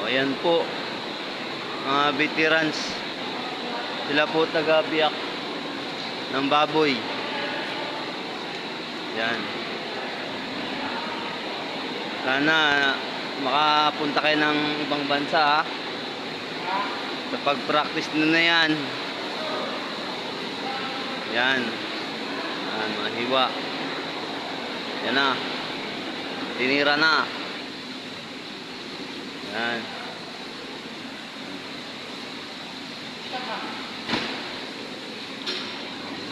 Ayan po, mga veterans. Sila po taga-biyak ng baboy. Yan. Sana makapunta kayo ng ibang bansa, ha? Sa pag-practice nyo na yan. Yan. Yan, mga hiwa. Yan na. Tinira na. Yan.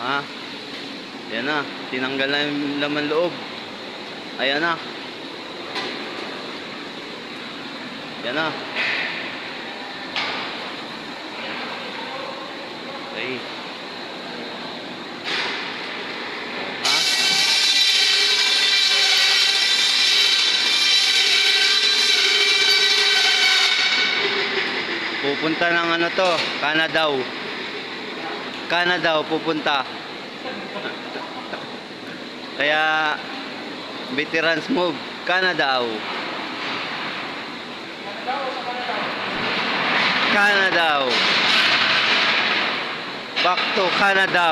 Ha? Yan na. Tinanggal na yung laman loob. Ayan na. Yan na. Okay. Ha? Pupunta ng ano to, Canada. Canada pupunta. Kaya veterans move, Canada. Canada. Back to Canada.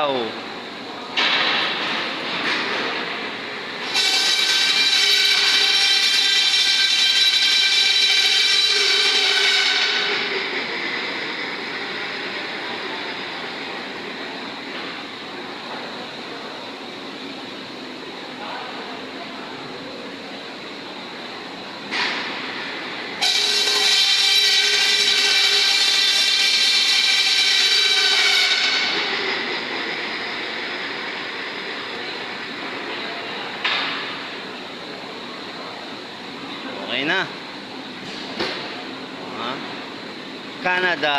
Okay na. Ha? Canada.